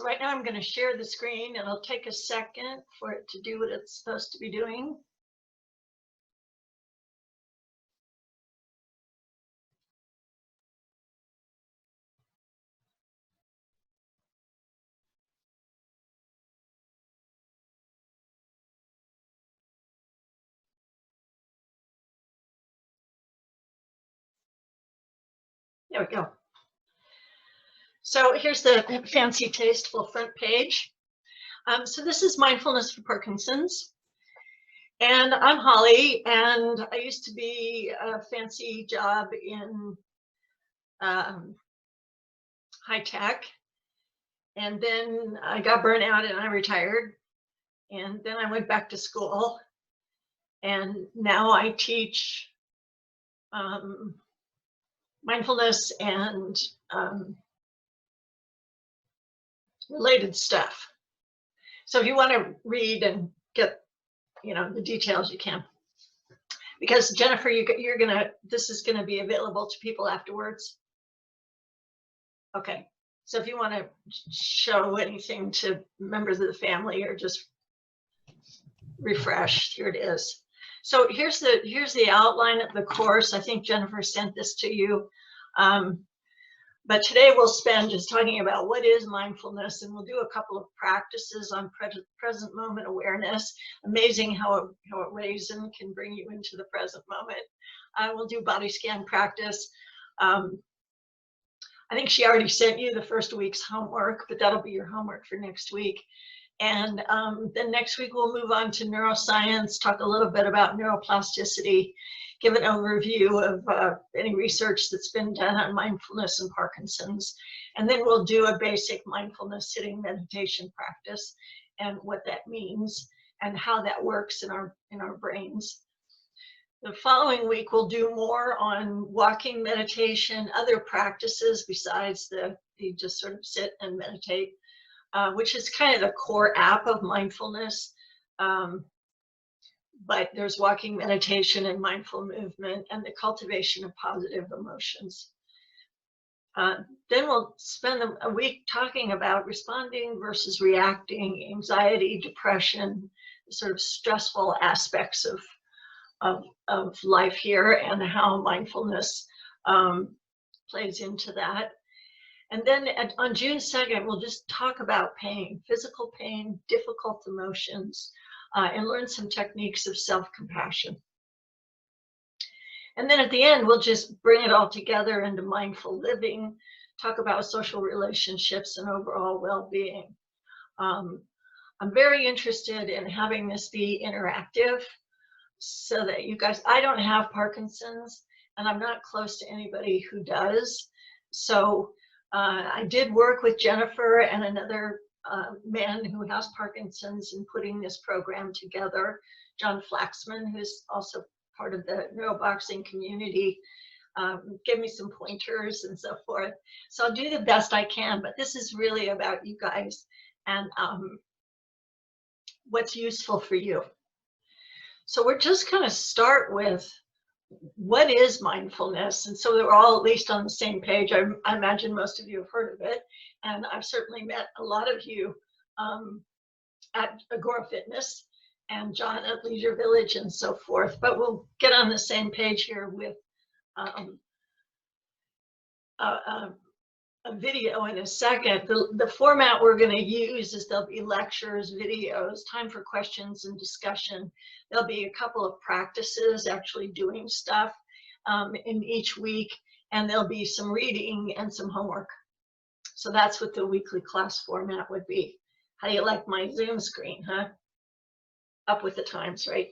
right now I'm going to share the screen, and it'll take a second for it to do what it's supposed to be doing. There we go. So here's the fancy, tasteful front page. So this is Mindfulness for Parkinson's. And I'm Holly, and I used to be a fancy job in high tech. And then I got burnt out and I retired. And then I went back to school. And now I teach mindfulness and related stuff. So if you want to read and get, the details, you can. Because Jennifer, this is gonna be available to people afterwards. Okay, so if you want to show anything to members of the family or just refresh, here it is. So here's the outline of the course. I think Jennifer sent this to you. But today we'll spend just talking about what is mindfulness, and we'll do a couple of practices on present moment awareness. Amazing how a raisin can bring you into the present moment. We'll do body scan practice. I think she already sent you the first week's homework, but that'll be your homework for next week. And then next week we'll move on to neuroscience, talk a little bit about neuroplasticity, give an overview of any research that's been done on mindfulness and Parkinson's. And then we'll do a basic mindfulness sitting meditation practice and what that means and how that works in our brains. The following week, we'll do more on walking meditation, other practices besides the just sort of sit and meditate, which is kind of the core app of mindfulness. But there's walking meditation and mindful movement and the cultivation of positive emotions. Then we'll spend a week talking about responding versus reacting, anxiety, depression, sort of stressful aspects of life here and how mindfulness plays into that. And then on June 2nd, we'll just talk about pain, physical pain, difficult emotions, and learn some techniques of self-compassion. And then at the end, we'll just bring it all together into mindful living, talk about social relationships and overall well-being. I'm very interested in having this be interactive so that you guys, I don't have Parkinson's and I'm not close to anybody who does. So I did work with Jennifer and another man who has Parkinson's in putting this program together, John Flaxman, who's also part of the Neuroboxing community, gave me some pointers and so forth. So I'll do the best I can, but this is really about you guys and what's useful for you. So we're just going to start with what is mindfulness? And so we're all at least on the same page. I imagine most of you have heard of it. And I've certainly met a lot of you at Agora Fitness and John at Leisure Village and so forth. But we'll get on the same page here with a video in a second. The format we're going to use is there'll be lectures, videos, time for questions and discussion. There'll be a couple of practices, actually doing stuff in each week, and there'll be some reading and some homework. So that's what the weekly class format would be. How do you like my Zoom screen, huh? Up with the times, right?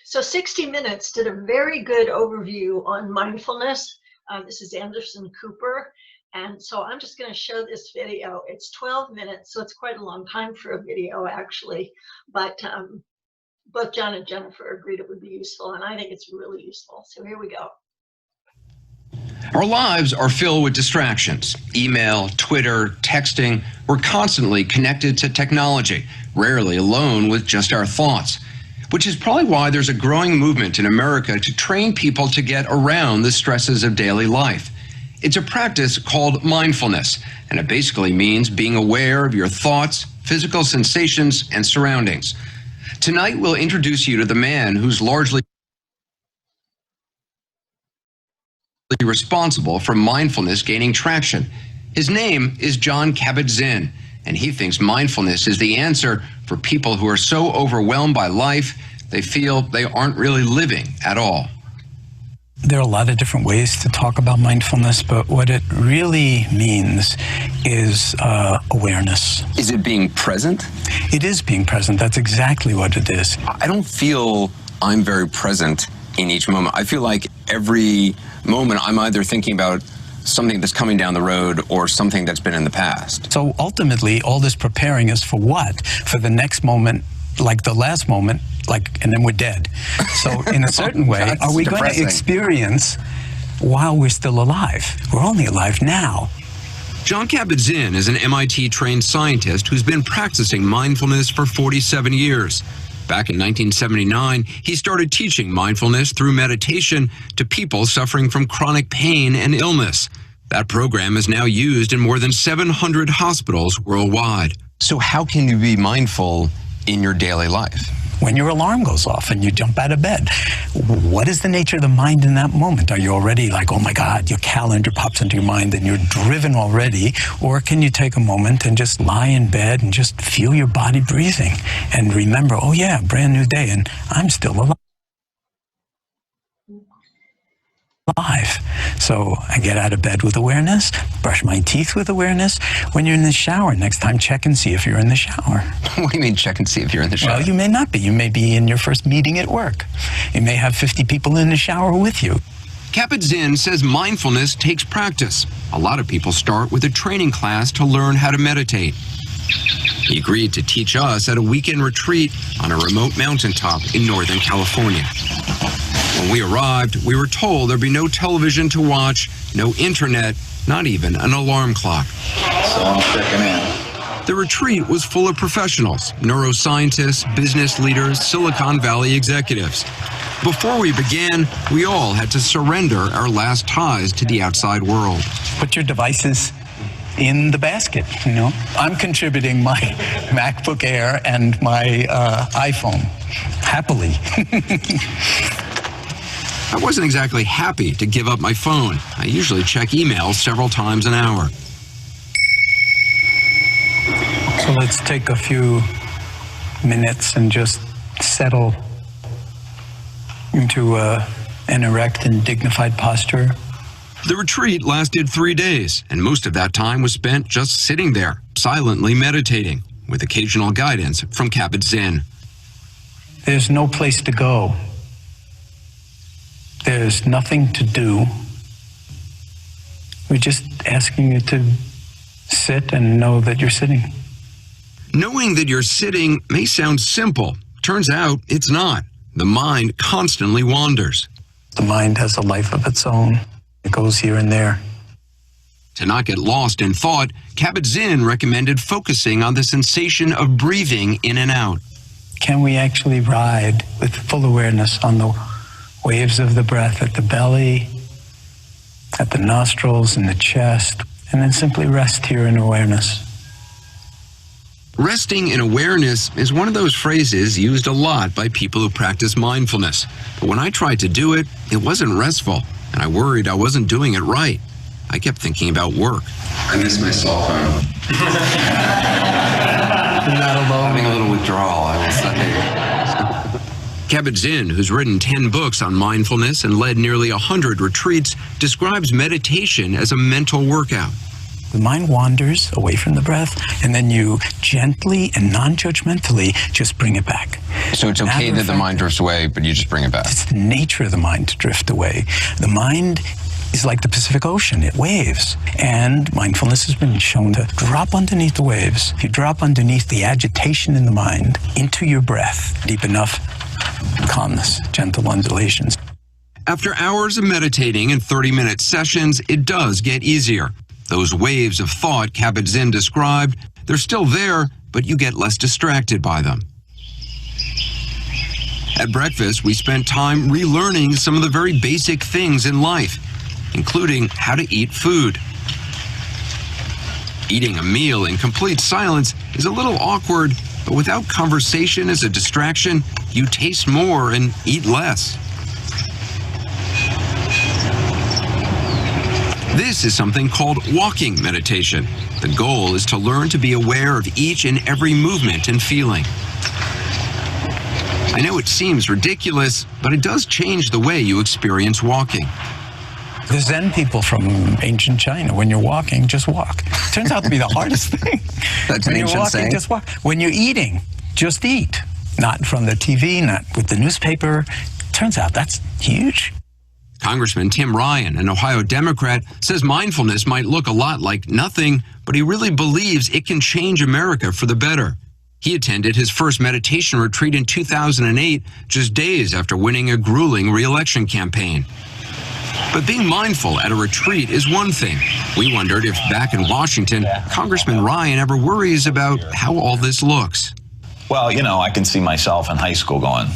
So 60 Minutes did a very good overview on mindfulness. This is Anderson Cooper. And so I'm just going to show this video. It's 12 minutes, so it's quite a long time for a video, actually. But both John and Jennifer agreed it would be useful, and I think it's really useful. So here we go. Our lives are filled with distractions. Email, Twitter, texting. We're constantly connected to technology, rarely alone with just our thoughts, which is probably why there's a growing movement in America to train people to get around the stresses of daily life. It's a practice called mindfulness, and it basically means being aware of your thoughts, physical sensations, and surroundings. Tonight, we'll introduce you to the man who's largely responsible for mindfulness gaining traction. His name is Jon Kabat-Zinn, and he thinks mindfulness is the answer for people who are so overwhelmed by life, they feel they aren't really living at all. There are a lot of different ways to talk about mindfulness, but what it really means is awareness. Is it being present? It is being present. That's exactly what it is. I don't feel I'm very present in each moment. I feel like every moment I'm either thinking about something that's coming down the road or something that's been in the past. So ultimately, all this preparing is for what? For the next moment, like the last moment, and then we're dead. So in a certain way, are we going to experience while we're still alive? We're only alive now. Jon Kabat-Zinn is an MIT-trained scientist who's been practicing mindfulness for 47 years. Back in 1979, he started teaching mindfulness through meditation to people suffering from chronic pain and illness. That program is now used in more than 700 hospitals worldwide. So how can you be mindful in your daily life? When your alarm goes off and you jump out of bed, what is the nature of the mind in that moment? Are you already like, oh my God, your calendar pops into your mind and you're driven already? Or can you take a moment and just lie in bed and just feel your body breathing and remember, oh yeah, brand new day and I'm still alive. So I get out of bed with awareness, brush my teeth with awareness. When you're in the shower, next time check and see if you're in the shower. What do you mean check and see if you're in the shower? Well, you may not be. You may be in your first meeting at work. You may have 50 people in the shower with you. Kabat-Zinn says mindfulness takes practice. A lot of people start with a training class to learn how to meditate. He agreed to teach us at a weekend retreat on a remote mountaintop in Northern California. When we arrived, we were told there'd be no television to watch, no internet, not even an alarm clock. So I'm checking in. The retreat was full of professionals, neuroscientists, business leaders, Silicon Valley executives. Before we began, we all had to surrender our last ties to the outside world. Put your devices in the basket, you know. I'm contributing my MacBook Air and my iPhone, happily. I wasn't exactly happy to give up my phone. I usually check emails several times an hour. So let's take a few minutes and just settle into an erect and dignified posture. The retreat lasted 3 days, and most of that time was spent just sitting there, silently meditating, with occasional guidance from Kabat-Zinn. There's no place to go. There's nothing to do. We're just asking you to sit and know that you're sitting. Knowing that you're sitting may sound simple. Turns out it's not. The mind constantly wanders. The mind has a life of its own. It goes here and there. To not get lost in thought, Kabat-Zinn recommended focusing on the sensation of breathing in and out. Can we actually ride with full awareness on the waves of the breath at the belly, at the nostrils, and the chest, and then simply rest here in awareness? Resting in awareness is one of those phrases used a lot by people who practice mindfulness. But when I tried to do it, it wasn't restful, and I worried I wasn't doing it right. I kept thinking about work. I miss my cell phone. You're not alone. Having a little withdrawal, I will say. Kabat-Zinn, who's written 10 books on mindfulness and led nearly 100 retreats, describes meditation as a mental workout. The mind wanders away from the breath, and then you gently and non-judgmentally just bring it back. So it's okay that the mind drifts away, but you just bring it back. It's the nature of the mind to drift away. The mind is like the Pacific Ocean. It waves. And mindfulness has been shown to drop underneath the waves. If you drop underneath the agitation in the mind into your breath, deep enough, calmness, gentle undulations. After hours of meditating and 30-minute sessions, it does get easier. Those waves of thought Kabat-Zinn described, they're still there, but you get less distracted by them. At breakfast, we spent time relearning some of the very basic things in life. including how to eat food. Eating a meal in complete silence is a little awkward, but without conversation as a distraction, you taste more and eat less. This is something called walking meditation. The goal is to learn to be aware of each and every movement and feeling. I know it seems ridiculous, but it does change the way you experience walking. The Zen people from ancient China, when you're walking, just walk. Turns out to be the hardest thing. That's an when you're ancient walking, saying. just walk. When you're eating, just eat. Not from the TV, not with the newspaper. Turns out that's huge. Congressman Tim Ryan, an Ohio Democrat, says mindfulness might look a lot like nothing, but he really believes it can change America for the better. He attended his first meditation retreat in 2008, just days after winning a grueling re-election campaign. But being mindful at a retreat is one thing. We wondered if back in Washington, Congressman Ryan ever worries about how all this looks. Well, you know, I can see myself in high school going,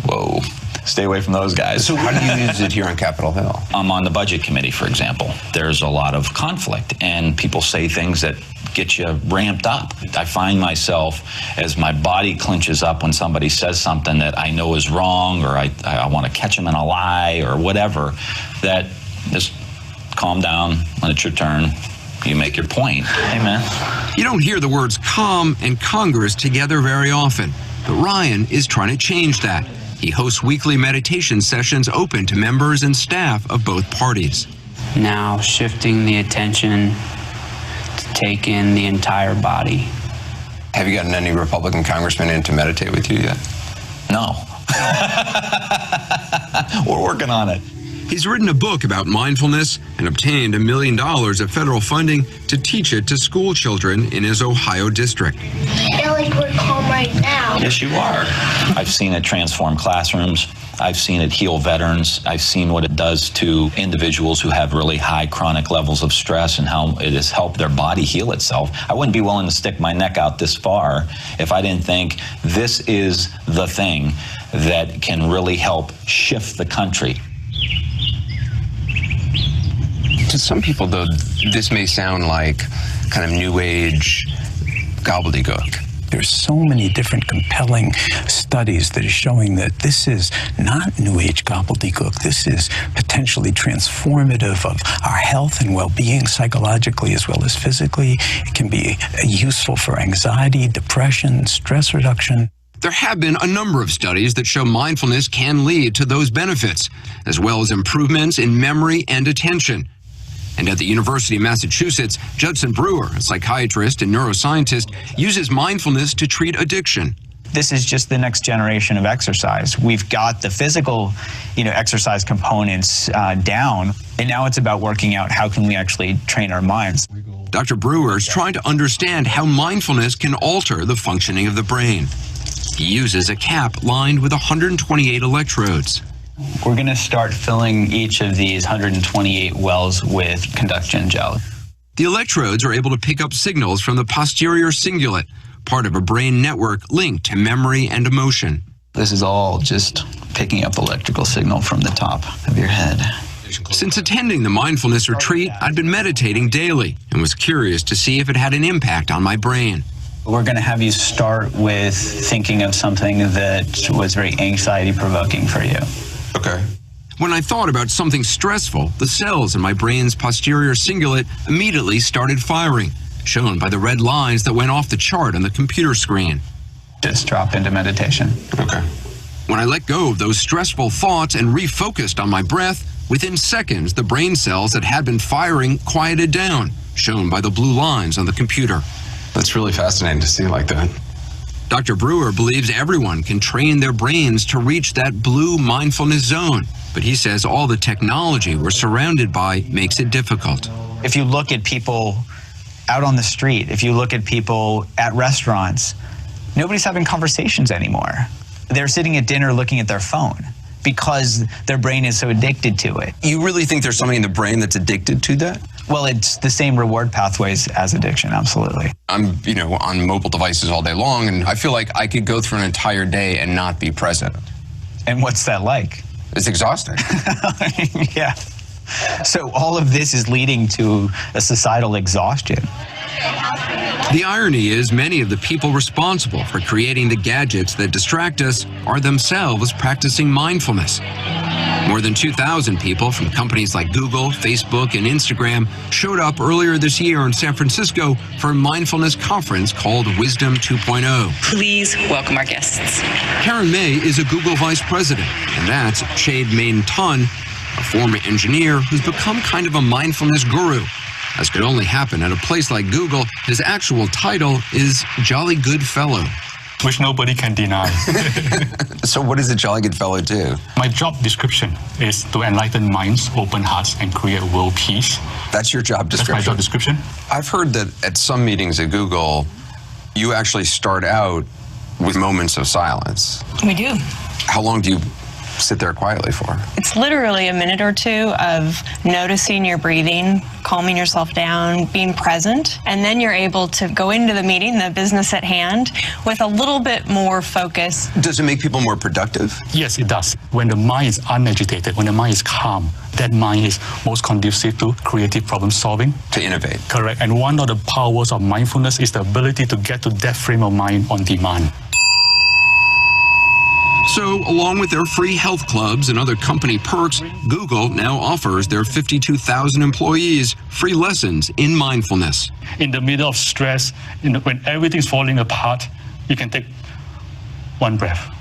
whoa, stay away from those guys. So how do you use it here on Capitol Hill? I'm on the budget committee, for example. There's a lot of conflict, and people say things that get you ramped up. I find myself, as my body clenches up when somebody says something that I know is wrong, or I want to catch them in a lie, or whatever, that just calm down when it's your turn. You make your point. Amen. You don't hear the words calm and Congress together very often, but Ryan is trying to change that. He hosts weekly meditation sessions open to members and staff of both parties. Now shifting the attention to take in the entire body. Have you gotten any Republican congressmen in to meditate with you yet? No. We're working on it. He's written a book about mindfulness and obtained $1 million of federal funding to teach it to school children in his Ohio district. I feel like we're calm right now. Yes, you are. I've seen it transform classrooms. I've seen it heal veterans. I've seen what it does to individuals who have really high chronic levels of stress and how it has helped their body heal itself. I wouldn't be willing to stick my neck out this far if I didn't think this is the thing that can really help shift the country. To some people, though, this may sound like kind of new age gobbledygook. There's so many different compelling studies that are showing that this is not New Age gobbledygook. This is potentially transformative of our health and well-being psychologically as well as physically. It can be useful for anxiety, depression, stress reduction. There have been a number of studies that show mindfulness can lead to those benefits, as well as improvements in memory and attention. And at the University of Massachusetts, Judson Brewer, a psychiatrist and neuroscientist, uses mindfulness to treat addiction. This is just the next generation of exercise. We've got the physical, exercise components down, and now it's about working out how can we actually train our minds. Dr. Brewer is trying to understand how mindfulness can alter the functioning of the brain. He uses a cap lined with 128 electrodes. We're going to start filling each of these 128 wells with conduction gel. The electrodes are able to pick up signals from the posterior cingulate, part of a brain network linked to memory and emotion. This is all just picking up electrical signal from the top of your head. Since attending the mindfulness retreat, I'd been meditating daily and was curious to see if it had an impact on my brain. We're going to have you start with thinking of something that was very anxiety-provoking for you. Okay. When I thought about something stressful, the cells in my brain's posterior cingulate immediately started firing, shown by the red lines that went off the chart on the computer screen. Just drop into meditation. Okay. When I let go of those stressful thoughts and refocused on my breath, within seconds, the brain cells that had been firing quieted down, shown by the blue lines on the computer. That's really fascinating to see like that. Dr. Brewer believes everyone can train their brains to reach that blue mindfulness zone, but he says all the technology we're surrounded by makes it difficult. If you look at people out on the street, if you look at people at restaurants, nobody's having conversations anymore. They're sitting at dinner looking at their phone because their brain is so addicted to it. You really think there's something in the brain that's addicted to that? Well, it's the same reward pathways as addiction, absolutely. I'm, on mobile devices all day long, and I feel like I could go through an entire day and not be present. And what's that like? It's exhausting. Yeah. So all of this is leading to a societal exhaustion. The irony is many of the people responsible for creating the gadgets that distract us are themselves practicing mindfulness. More than 2,000 people from companies like Google, Facebook, and Instagram showed up earlier this year in San Francisco for a mindfulness conference called Wisdom 2.0. Please welcome our guests. Karen May is a Google vice president, and that's Chade Main-Tun, a former engineer who's become kind of a mindfulness guru. As could only happen at a place like Google, his actual title is Jolly Good Fellow. Which nobody can deny. So what does a Jolly Good Fellow do? My job description is to enlighten minds, open hearts, and create world peace. That's your job description? That's my job description. I've heard that at some meetings at Google, you actually start out with moments of silence. We do. How long do you sit there quietly for? It's literally a minute or two of noticing your breathing, calming yourself down, being present, and then you're able to go into the meeting, the business at hand, with a little bit more focus. Does it make people more productive? Yes, it does. When the mind is unagitated, when the mind is calm, that mind is most conducive to creative problem solving. To innovate. Correct. And one of the powers of mindfulness is the ability to get to that frame of mind on demand. So, along with their free health clubs and other company perks, Google now offers their 52,000 employees free lessons in mindfulness. In the middle of stress, when everything's falling apart, you can take one breath.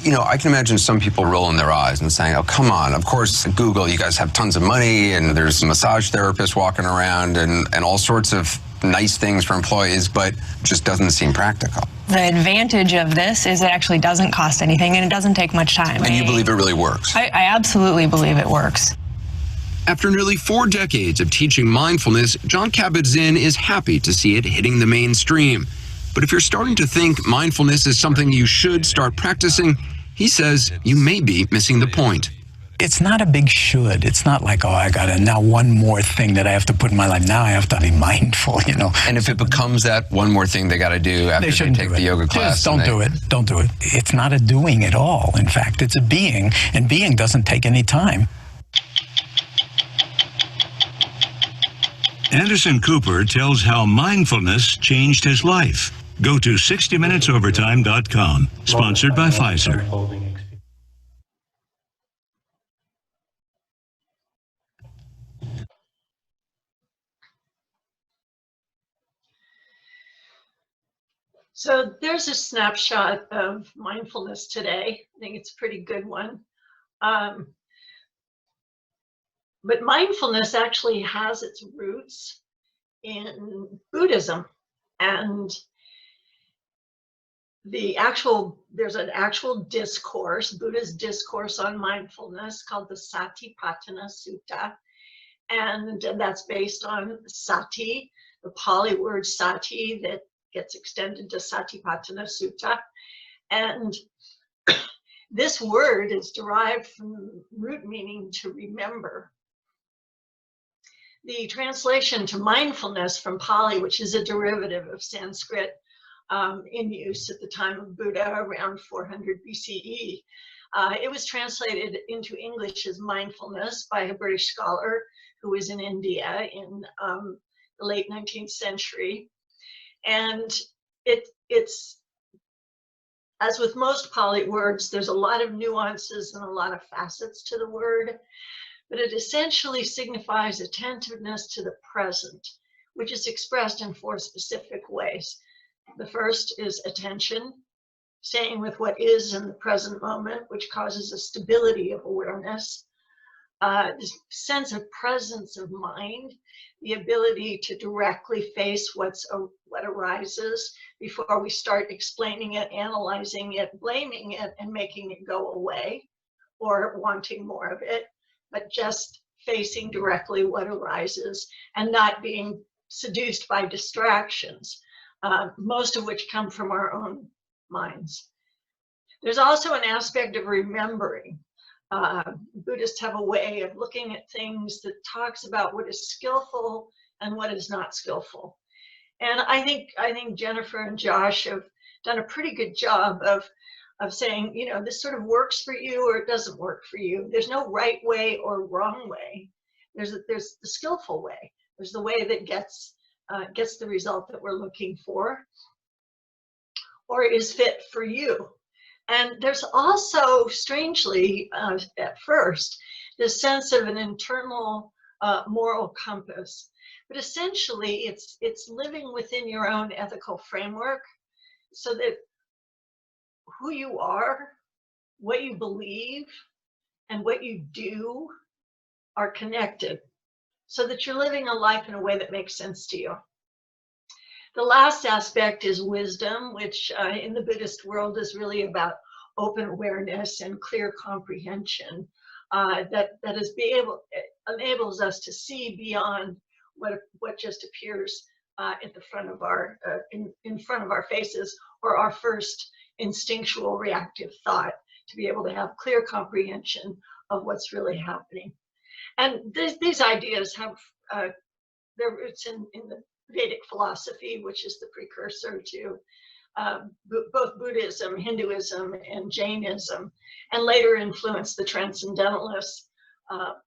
You know, I can imagine some people rolling their eyes and saying, oh, come on, of course, at Google, you guys have tons of money and there's massage therapists walking around and all sorts of nice things for employees, but just doesn't seem practical. The advantage of this is it actually doesn't cost anything and it doesn't take much time. And you believe it really works? I absolutely believe it works. After nearly 4 decades of teaching mindfulness, John Kabat-Zinn is happy to see it hitting the mainstream. But if you're starting to think mindfulness is something you should start practicing, he says you may be missing the point. It's not a big should. It's not like, oh, I got to now one more thing that I have to put in my life. Now I have to be mindful, you know. And if it becomes that one more thing they got to do after they take the yoga class. Just don't do it. Don't do it. It's not a doing at all. In fact, it's a being, and being doesn't take any time. Anderson Cooper tells how mindfulness changed his life. Go to 60minutesovertime.com. Sponsored by Pfizer. So there's a snapshot of mindfulness today. I think it's a pretty good one. But mindfulness actually has its roots in Buddhism. And there's an actual discourse, Buddha's discourse on mindfulness called the Satipatthana Sutta. And that's based on sati, the Pali word sati that gets extended to Satipatthana Sutta. And this word is derived from the root meaning to remember. The translation to mindfulness from Pali, which is a derivative of Sanskrit in use at the time of Buddha around 400 BCE, it was translated into English as mindfulness by a British scholar who was in India in the late 19th century. And it's, as with most Pali words, there's a lot of nuances and a lot of facets to the word, but it essentially signifies attentiveness to the present, which is expressed in 4 specific ways. The first is attention, staying with what is in the present moment, which causes a stability of awareness. This sense of presence of mind, the ability to directly face what arises before we start explaining it, analyzing it, blaming it, and making it go away or wanting more of it, but just facing directly what arises and not being seduced by distractions, most of which come from our own minds. There's also an aspect of remembering. Buddhists have a way of looking at things that talks about what is skillful and what is not skillful. And I think Jennifer and Josh have done a pretty good job of saying, you know, this sort of works for you or it doesn't work for you. There's no right way or wrong way. There's the skillful way. There's the way that gets the result that we're looking for, or is fit for you. And there's also, strangely, at first, this sense of an internal moral compass. But essentially, it's living within your own ethical framework, so that who you are, what you believe, and what you do are connected, so that you're living a life in a way that makes sense to you. The last aspect is wisdom, which in the Buddhist world is really about open awareness and clear comprehension. That enables us to see beyond what just appears at the front of our in front of our faces, or our first instinctual reactive thought, to be able to have clear comprehension of what's really happening. And these ideas have their roots in the Vedic philosophy, which is the precursor to both Buddhism, Hinduism, and Jainism, and later influenced the Transcendentalists,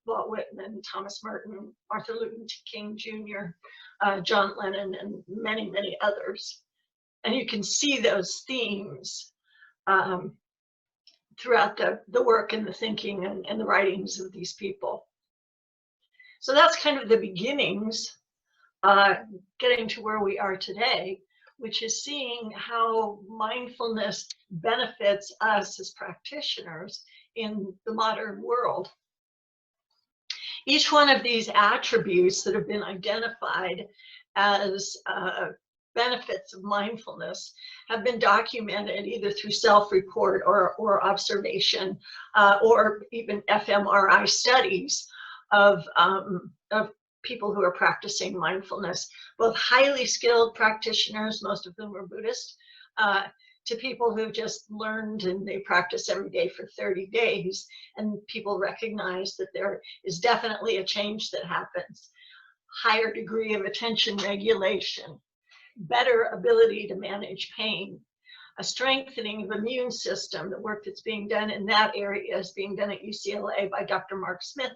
Walt Whitman, Thomas Merton, Martin Luther King Jr., John Lennon, and many, many others. And you can see those themes throughout the work and the thinking and the writings of these people. So that's kind of the beginnings, getting to where we are today, which is seeing how mindfulness benefits us as practitioners in the modern world. Each one of these attributes that have been identified as benefits of mindfulness have been documented either through self-report or observation, or even fMRI studies of people who are practicing mindfulness, both highly skilled practitioners, most of them were Buddhist, to people who just learned and they practice every day for 30 days. And people recognize that there is definitely a change that happens. Higher degree of attention regulation, better ability to manage pain, a strengthening of immune system. The work that's being done in that area is being done at UCLA by Dr. Mark Smith,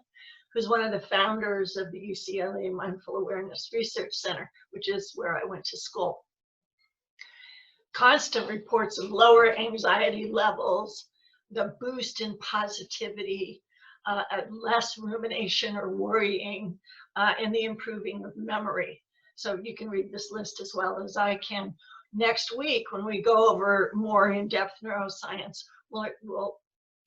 who's one of the founders of the UCLA Mindful Awareness Research Center, which is where I went to school. Constant reports of lower anxiety levels, the boost in positivity, less rumination or worrying, and the improving of memory. So you can read this list as well as I can. Next week, when we go over more in-depth neuroscience, we'll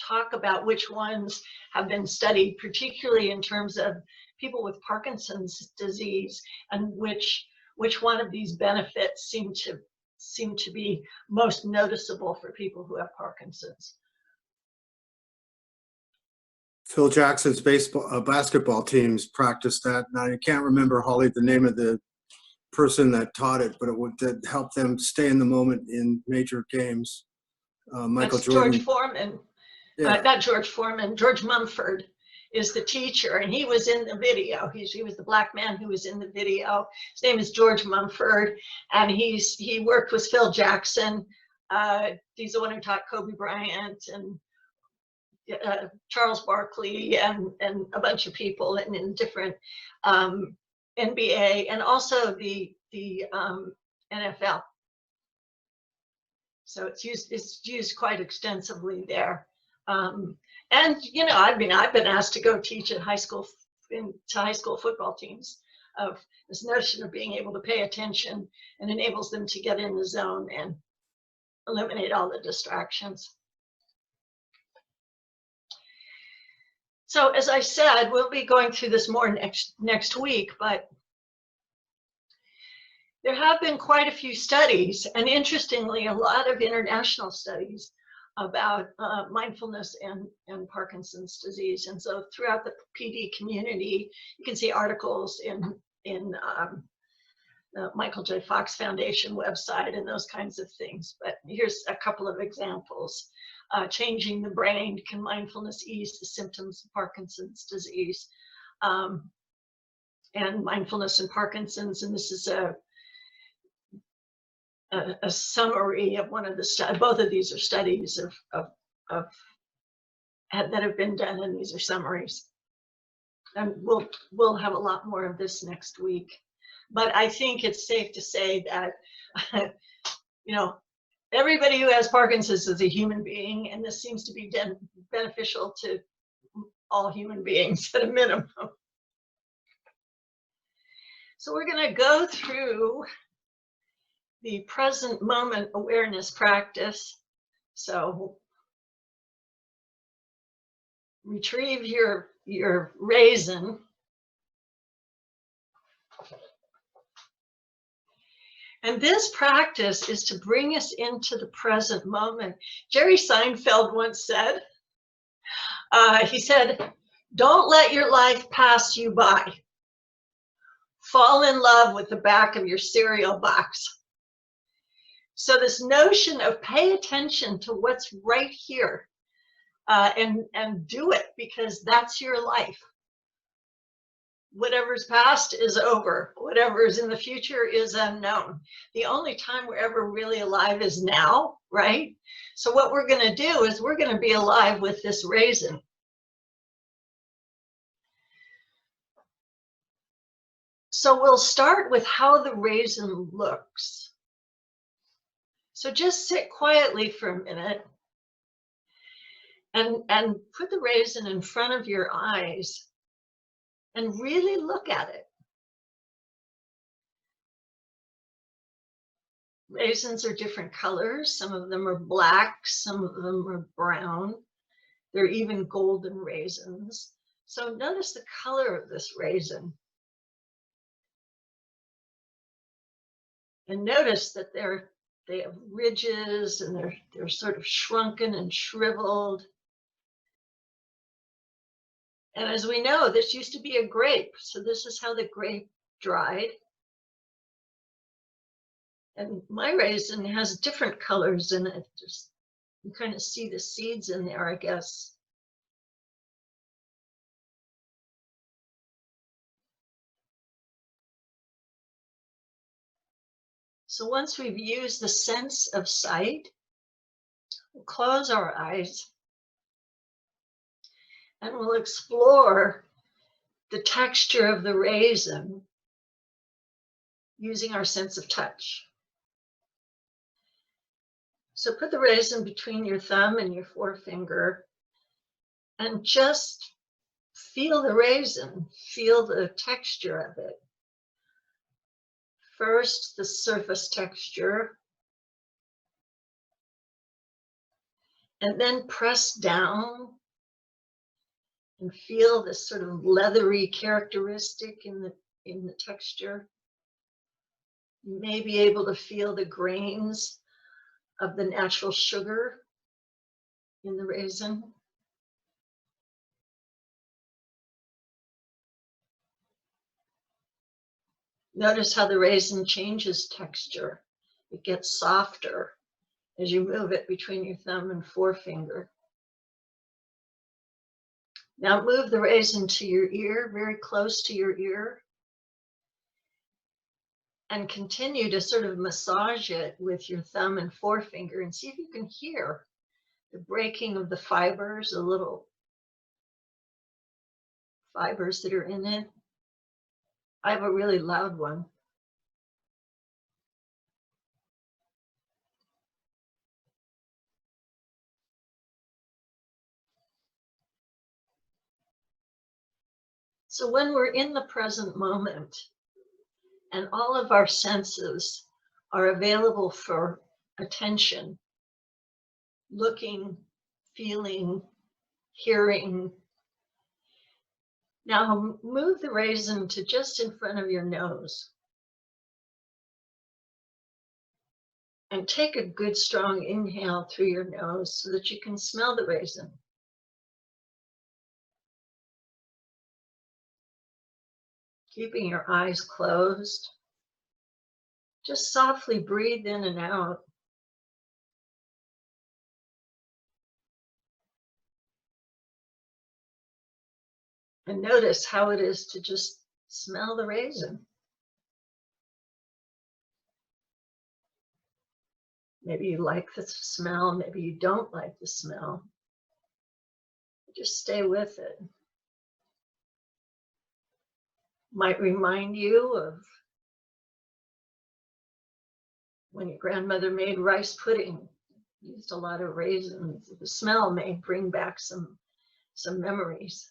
talk about which ones have been studied, particularly in terms of people with Parkinson's disease, and which one of these benefits seem to be most noticeable for people who have Parkinson's. Phil Jackson's basketball teams practiced that. Now, I can't remember, Holly, the name of the person that taught it, but it would help them stay in the moment in major games. Michael That's Jordan. George Foreman. Yeah. Not George Foreman, George Mumford is the teacher, and he was in the video. He was the black man who was in the video. His name is George Mumford, and he worked with Phil Jackson. He's the one who taught Kobe Bryant and Charles Barkley and a bunch of people in different NBA and also the NFL. So it's used quite extensively there. And you know, I've been asked to go teach at high school football teams of this notion of being able to pay attention, and enables them to get in the zone and eliminate all the distractions. So as I said, we'll be going through this more next week, but there have been quite a few studies, and interestingly, a lot of international studies about mindfulness and Parkinson's disease. And so throughout the PD community, you can see articles in the Michael J. Fox Foundation website and those kinds of things. But here's a couple of examples. Changing the brain, can mindfulness ease the symptoms of Parkinson's disease? And mindfulness and Parkinson's, and this is a summary of one of the both of these are studies that have been done, and these are summaries. And we'll have a lot more of this next week. But I think it's safe to say that, you know, everybody who has Parkinson's is a human being, and this seems to be beneficial to all human beings at a minimum. So we're going to go through the present moment awareness practice. So retrieve your raisin. And this practice is to bring us into the present moment. Jerry Seinfeld once said, he said, "Don't let your life pass you by. Fall in love with the back of your cereal box." So this notion of pay attention to what's right here and do it, because that's your life. Whatever's past is over. Whatever's in the future is unknown. The only time we're ever really alive is now, right? So what we're going to do is we're going to be alive with this raisin. So we'll start with how the raisin looks. So just sit quietly for a minute and put the raisin in front of your eyes and really look at it. Raisins are different colors. Some of them are black, some of them are brown. They're even golden raisins. So notice the color of this raisin. And notice that they have ridges and they're sort of shrunken and shriveled. And as we know, this used to be a grape. So this is how the grape dried. And my raisin has different colors in it. Just, you kind of see the seeds in there, I guess. So once we've used the sense of sight, we'll close our eyes and we'll explore the texture of the raisin using our sense of touch. So put the raisin between your thumb and your forefinger and just feel the raisin, feel the texture of it. First, the surface texture, and then press down and feel this sort of leathery characteristic in the texture. You may be able to feel the grains of the natural sugar in the raisin. Notice how the raisin changes texture. It gets softer as you move it between your thumb and forefinger. Now move the raisin to your ear, very close to your ear, and continue to sort of massage it with your thumb and forefinger and see if you can hear the breaking of the fibers, the little fibers that are in it. I have a really loud one. So when we're in the present moment and all of our senses are available for attention, looking, feeling, hearing, now move the raisin to just in front of your nose. And take a good strong inhale through your nose so that you can smell the raisin. Keeping your eyes closed. Just softly breathe in and out. And notice how it is to just smell the raisin. Maybe you like the smell, maybe you don't like the smell. Just stay with it. might remind you of when your grandmother made rice pudding, used a lot of raisins. The smell may bring back some memories.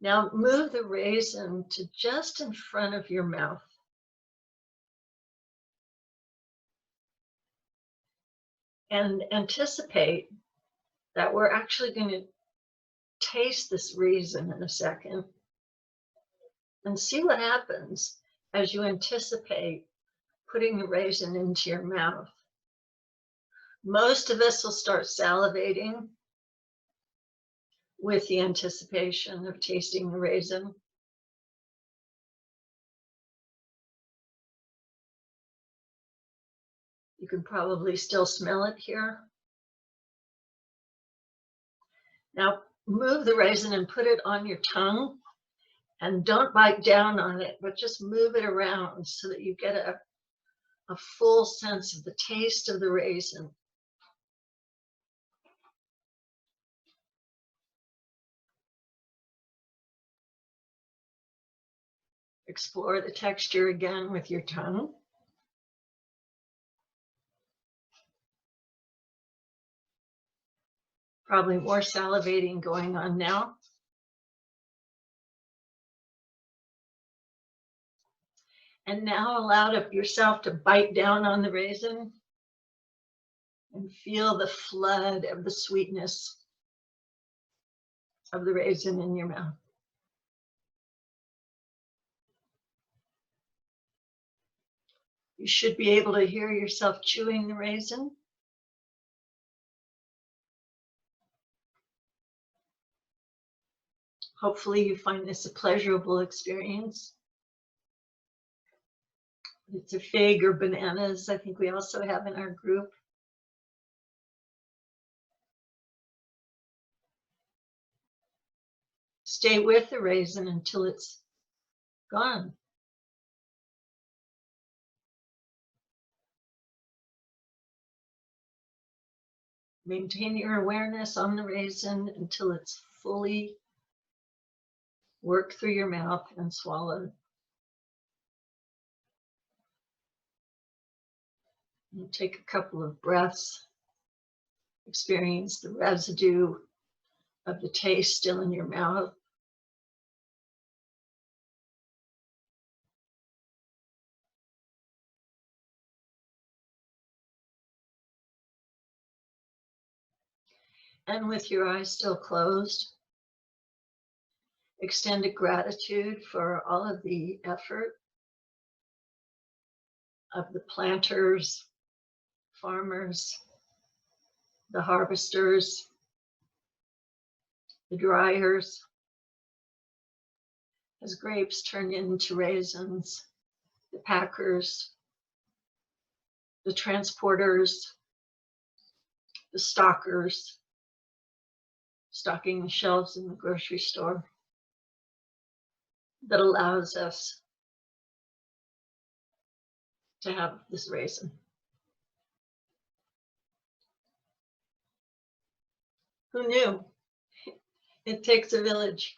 Now move the raisin to just in front of your mouth. And anticipate that we're actually going to taste this raisin in a second and see what happens as you anticipate putting the raisin into your mouth. Most of us will start salivating with the anticipation of tasting the raisin. You can probably still smell it here. Now move the raisin and put it on your tongue, and don't bite down on it, but just move it around so that you get a full sense of the taste of the raisin. Explore the texture again with your tongue. Probably more salivating going on now. And now allow yourself to bite down on the raisin and feel the flood of the sweetness of the raisin in your mouth. You should be able to hear yourself chewing the raisin. Hopefully you find this a pleasurable experience. It's a fig or bananas, I think we also have in our group. Stay with the raisin until it's gone. Maintain your awareness on the raisin until it's fully worked through your mouth and swallowed. You take a couple of breaths, experience the residue of the taste still in your mouth. And with your eyes still closed, extend a gratitude for all of the effort of the planters, farmers, the harvesters, the dryers, as grapes turn into raisins, the packers, the transporters, the stockers, stocking the shelves in the grocery store, that allows us to have this raisin. Who knew? It takes a village.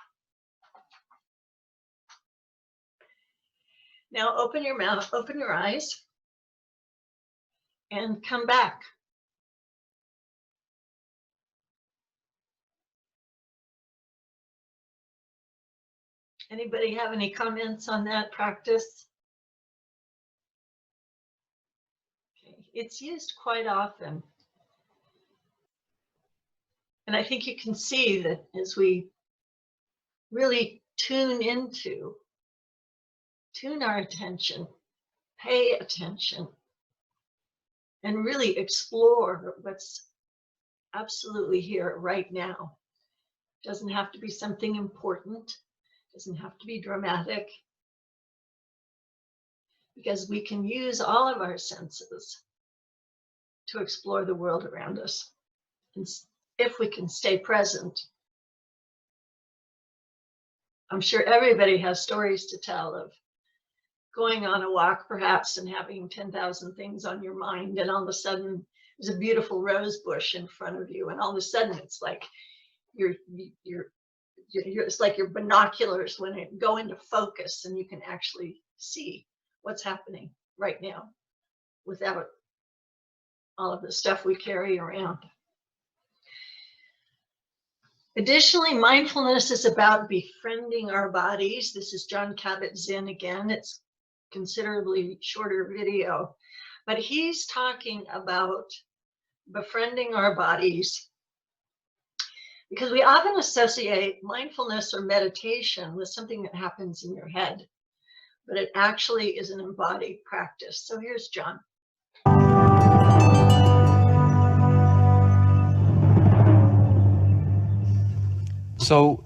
Now open your mouth, open your eyes, and come back. Anybody have any comments on that practice? Okay. It's used quite often. And I think you can see that as we really tune our attention, pay attention, and really explore what's absolutely here right now. It doesn't have to be something important. Doesn't have to be dramatic, because we can use all of our senses to explore the world around us. And if we can stay present, I'm sure everybody has stories to tell of going on a walk perhaps and having 10,000 things on your mind, and all of a sudden there's a beautiful rose bush in front of you, and all of a sudden it's like you're it's like your binoculars when it go into focus and you can actually see what's happening right now without all of the stuff we carry around. Additionally, mindfulness is about befriending our bodies. This is John Kabat-Zinn again. It's considerably shorter video, but he's talking about befriending our bodies because we often associate mindfulness or meditation with something that happens in your head, but it actually is an embodied practice. So here's John. So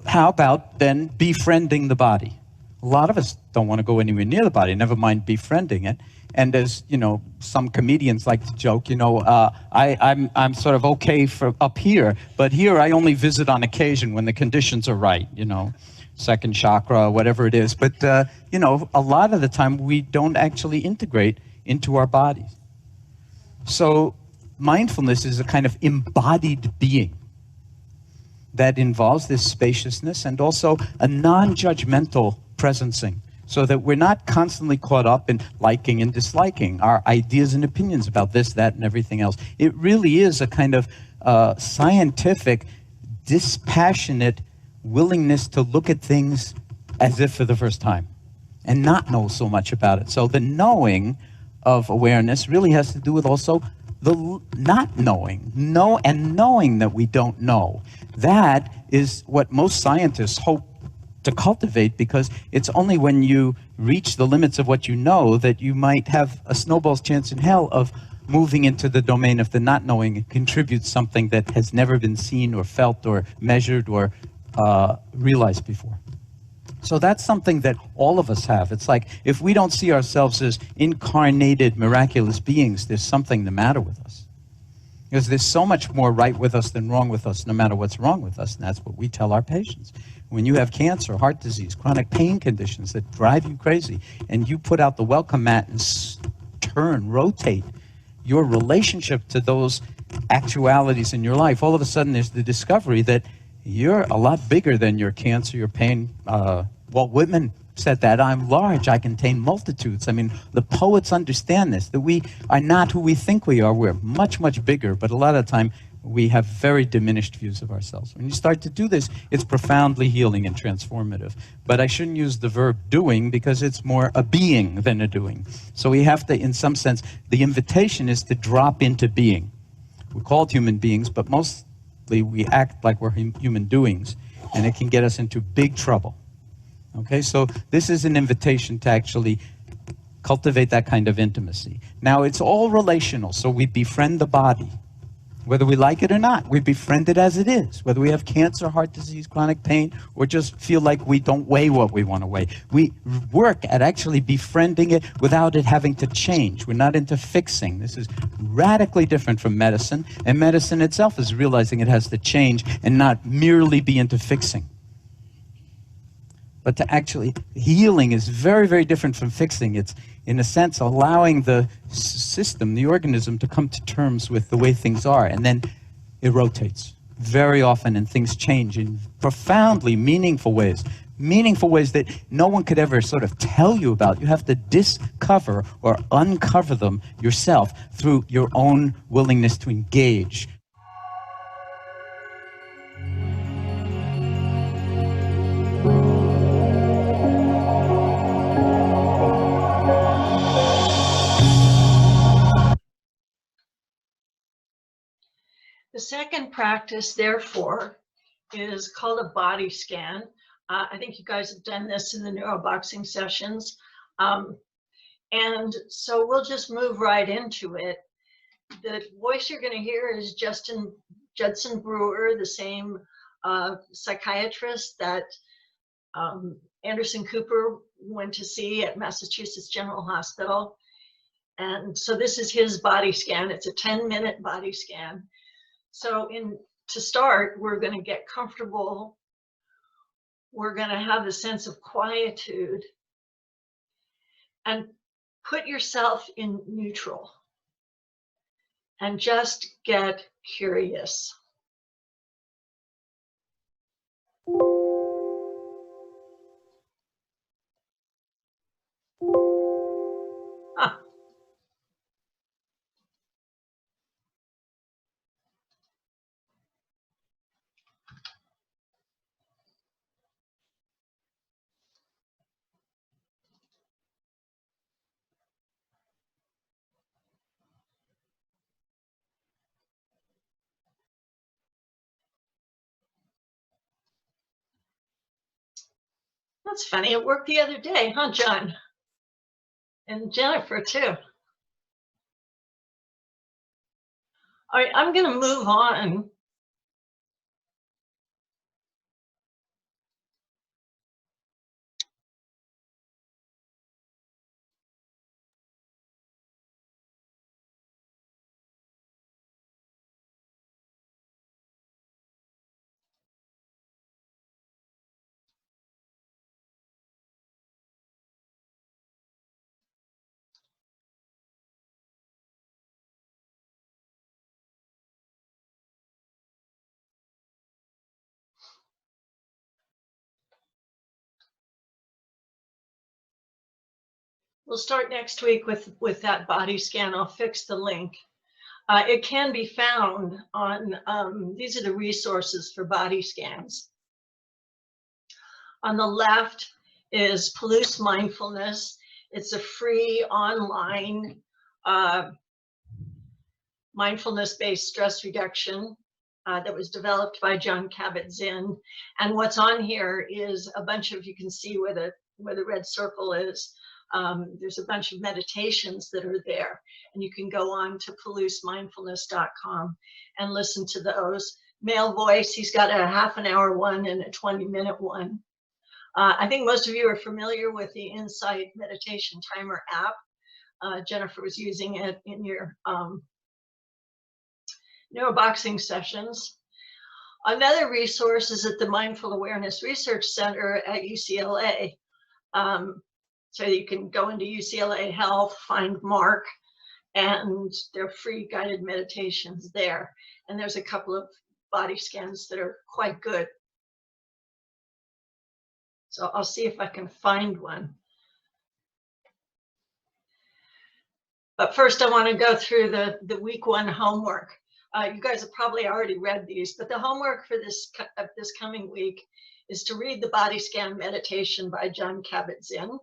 how about then befriending the body? A lot of us don't want to go anywhere near the body, never mind befriending it. And as you know, some comedians like to joke, you know, I'm sort of okay for up here, but here I only visit on occasion when the conditions are right, you know, second chakra, whatever it is. But, you know, a lot of the time we don't actually integrate into our bodies. So mindfulness is a kind of embodied being that involves this spaciousness and also a non-judgmental presencing, so that we're not constantly caught up in liking and disliking our ideas and opinions about this, that, and everything else. It really is a kind of scientific, dispassionate willingness to look at things as if for the first time and not know so much about it. So the knowing of awareness really has to do with also the not knowing, knowing that we don't know. That is what most scientists hope to cultivate, because it's only when you reach the limits of what you know that you might have a snowball's chance in hell of moving into the domain of the not knowing and contribute something that has never been seen or felt or measured or realized before. So that's something that all of us have. It's like if we don't see ourselves as incarnated, miraculous beings, there's something the matter with us. Because there's so much more right with us than wrong with us, no matter what's wrong with us. And that's what we tell our patients. When you have cancer, heart disease, chronic pain conditions that drive you crazy, and you put out the welcome mat and rotate your relationship to those actualities in your life, all of a sudden there's the discovery that you're a lot bigger than your cancer, your pain. Walt Whitman said that, I'm large, I contain multitudes. I mean, the poets understand this, that we are not who we think we are. We're much, much bigger, but a lot of the time we have very diminished views of ourselves. When you start to do this, it's profoundly healing and transformative. But I shouldn't use the verb doing, because it's more a being than a doing. So we have to, in some sense, the invitation is to drop into being. We're called human beings, but mostly we act like we're human doings, and it can get us into big trouble. Okay, so this is an invitation to actually cultivate that kind of intimacy. Now, it's all relational, so we befriend the body. Whether we like it or not, we befriend it as it is. Whether we have cancer, heart disease, chronic pain, or just feel like we don't weigh what we want to weigh. We work at actually befriending it without it having to change. We're not into fixing. This is radically different from medicine, and medicine itself is realizing it has to change and not merely be into fixing. But to actually, healing is very, very different from fixing. It's, in a sense, allowing the system, the organism, to come to terms with the way things are, and then it rotates very often, and things change in profoundly meaningful ways that no one could ever sort of tell you about. You have to discover or uncover them yourself through your own willingness to engage. The second practice, therefore, is called a body scan. I think you guys have done this in the neuroboxing sessions. And so we'll just move right into it. The voice you're going to hear is Judson Brewer, the same psychiatrist that Anderson Cooper went to see at Massachusetts General Hospital. And so this is his body scan. It's a 10-minute body scan. So to start, we're going to get comfortable. We're going to have a sense of quietude and put yourself in neutral and just get curious. That's funny. It worked the other day, huh, John? And Jennifer, too. All right, I'm going to move on. We'll start next week with that body scan. I'll fix the link. It can be found on, these are the resources for body scans. On the left is Palouse Mindfulness. It's a free online mindfulness-based stress reduction that was developed by Jon Kabat-Zinn. And what's on here is a bunch of, you can see where the red circle is. There's a bunch of meditations that are there, and you can go on to palousemindfulness.com and listen to those. Male voice, he's got a half-an-hour one and a 20-minute one. I think most of you are familiar with the Insight Meditation Timer app. Jennifer was using it in your neuroboxing sessions. Another resource is at the Mindful Awareness Research Center at UCLA. So you can go into UCLA Health, find Mark, and there are free guided meditations there. And there's a couple of body scans that are quite good. So I'll see if I can find one. But first I want to go through the week 1 homework. You guys have probably already read these, but the homework for this coming week is to read the body scan meditation by Jon Kabat-Zinn.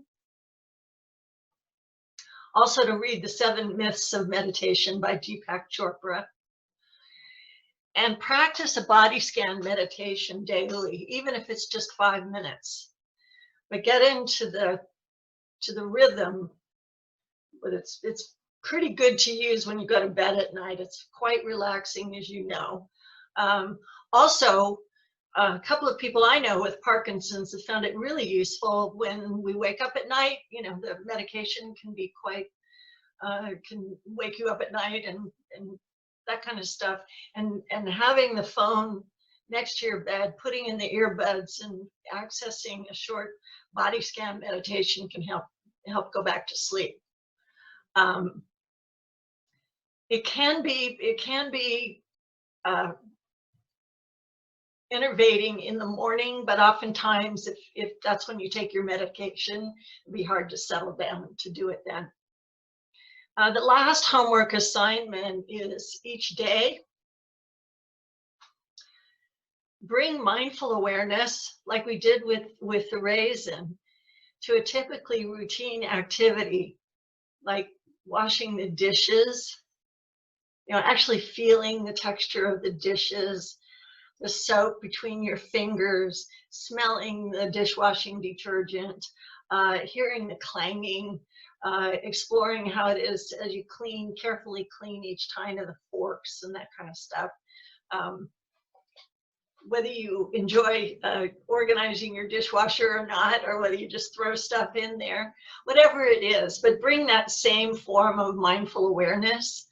Also to read the 7 Myths of Meditation by Deepak Chopra. And practice a body scan meditation daily, even if it's just 5 minutes. But get into the rhythm. But it's pretty good to use when you go to bed at night. It's quite relaxing, as you know. Also, a couple of people I know with Parkinson's have found it really useful when we wake up at night. You know, the medication can be quite, can wake you up at night and that kind of stuff. And having the phone next to your bed, putting in the earbuds and accessing a short body scan meditation can help go back to sleep. It can be innervating in the morning, but oftentimes if that's when you take your medication, it'd be hard to settle down to do it then. The last homework assignment is each day, bring mindful awareness, like we did with the raisin, to a typically routine activity, like washing the dishes, you know, actually feeling the texture of the dishes, the soap between your fingers, smelling the dishwashing detergent, hearing the clanging, exploring how it is as you carefully clean each tine of the forks and that kind of stuff. Whether you enjoy organizing your dishwasher or not, or whether you just throw stuff in there, whatever it is, but bring that same form of mindful awareness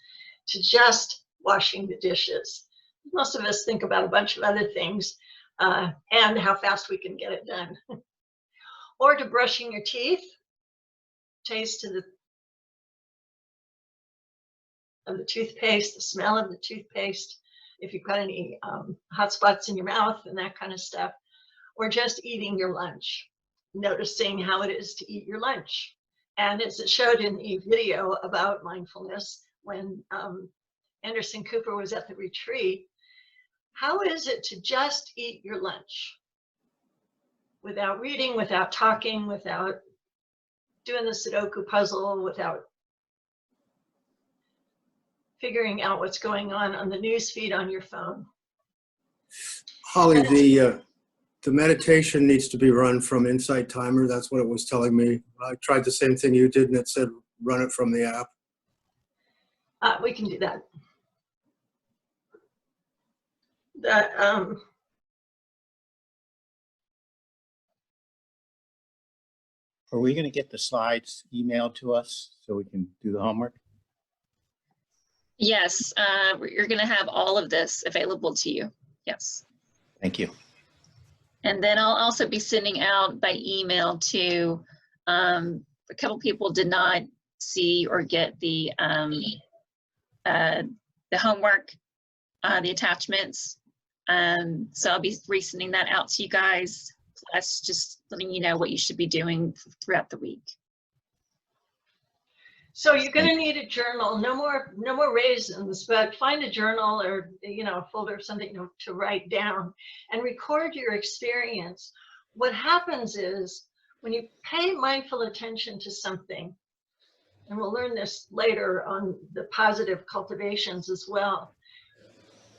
to just washing the dishes. Most of us think about a bunch of other things and how fast we can get it done. Or to brushing your teeth, taste of the toothpaste, the smell of the toothpaste, if you've got any hot spots in your mouth and that kind of stuff, or just eating your lunch, noticing how it is to eat your lunch. And as it showed in the video about mindfulness, when Anderson Cooper was at the retreat, how is it to just eat your lunch without reading, without talking, without doing the Sudoku puzzle, without figuring out what's going on the news feed on your phone? Holly, the meditation needs to be run from Insight Timer. That's what it was telling me. I tried the same thing you did, and it said run it from the app. We can do that. Are we going to get the slides emailed to us so we can do the homework? Yes, you're going to have all of this available to you. Yes. Thank you. And then I'll also be sending out by email to a couple people did not see or get the homework, the attachments. So I'll be resending that out to you guys, plus just letting you know what you should be doing throughout the week. So you're going to need a journal. No more raisins, but find a journal or a folder or something to write down and record your experience. What happens is when you pay mindful attention to something, and we'll learn this later on the positive cultivations as well,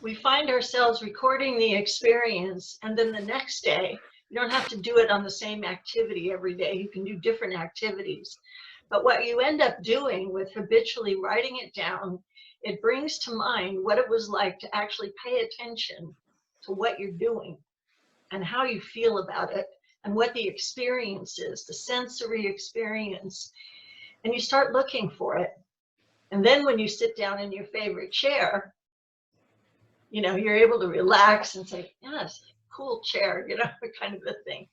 we find ourselves recording the experience, and then the next day, you don't have to do it on the same activity every day. You can do different activities. But what you end up doing with habitually writing it down, it brings to mind what it was like to actually pay attention to what you're doing and how you feel about it and what the experience is, the sensory experience. And you start looking for it. And then when you sit down in your favorite chair, you're able to relax and say, yes, cool chair, kind of a thing.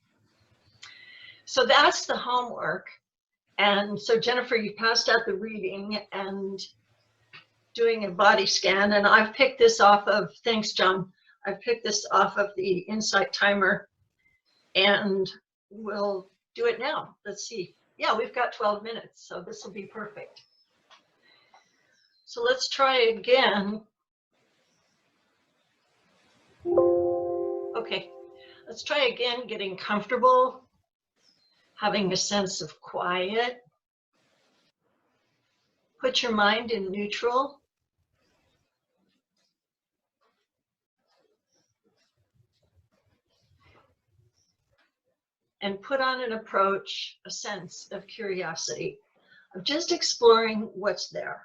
So that's the homework. And so Jennifer, you passed out the reading and doing a body scan. And I've picked this off of, thanks, John. I've picked this off of the Insight Timer and we'll do it now. Let's see. Yeah, we've got 12 minutes, so this will be perfect. So let's try again. Okay, let's try again, getting comfortable, having a sense of quiet. Put your mind in neutral. And put on an approach, a sense of curiosity, of just exploring what's there.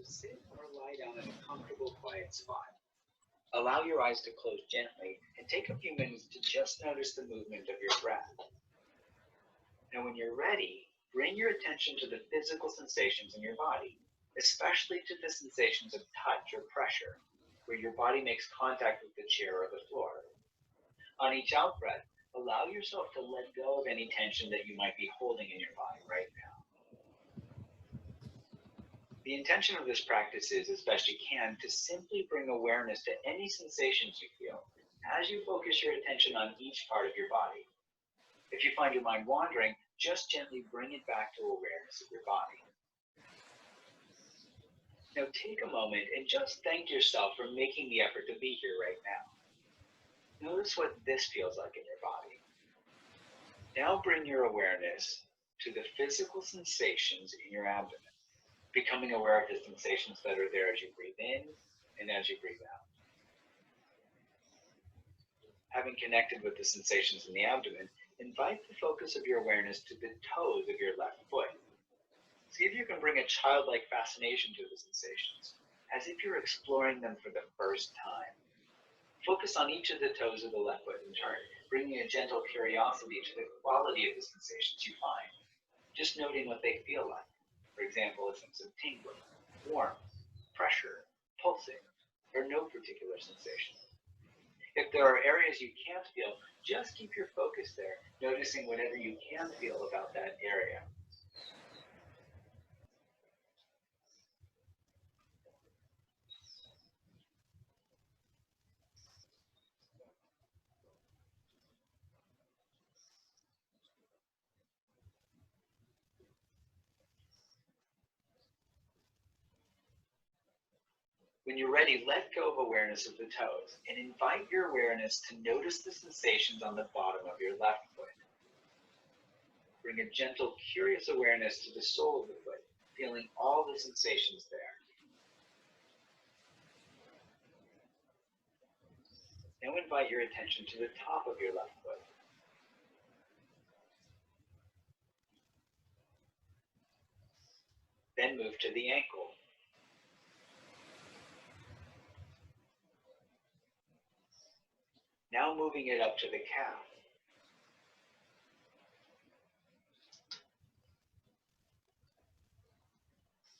Sit or lie down in a comfortable, quiet spot. Allow your eyes to close gently and take a few minutes to just notice the movement of your breath. Now, when you're ready, bring your attention to the physical sensations in your body, especially to the sensations of touch or pressure, where your body makes contact with the chair or the floor. On each out breath, allow yourself to let go of any tension that you might be holding in your body right now. The intention of this practice is, as best you can, to simply bring awareness to any sensations you feel as you focus your attention on each part of your body. If you find your mind wandering, just gently bring it back to awareness of your body. Now take a moment and just thank yourself for making the effort to be here right now. Notice what this feels like in your body. Now bring your awareness to the physical sensations in your abdomen, becoming aware of the sensations that are there as you breathe in and as you breathe out. Having connected with the sensations in the abdomen, invite the focus of your awareness to the toes of your left foot. See if you can bring a childlike fascination to the sensations, as if you're exploring them for the first time. Focus on each of the toes of the left foot in turn, bringing a gentle curiosity to the quality of the sensations you find, just noting what they feel like. For example, a sense of tingling, warmth, pressure, pulsing, or no particular sensation. If there are areas you can't feel, just keep your focus there, noticing whatever you can feel about that area. When you're ready, let go of awareness of the toes and invite your awareness to notice the sensations on the bottom of your left foot. Bring a gentle, curious awareness to the sole of the foot, feeling all the sensations there. Now invite your attention to the top of your left foot. Then move to the ankle. Now moving it up to the calf.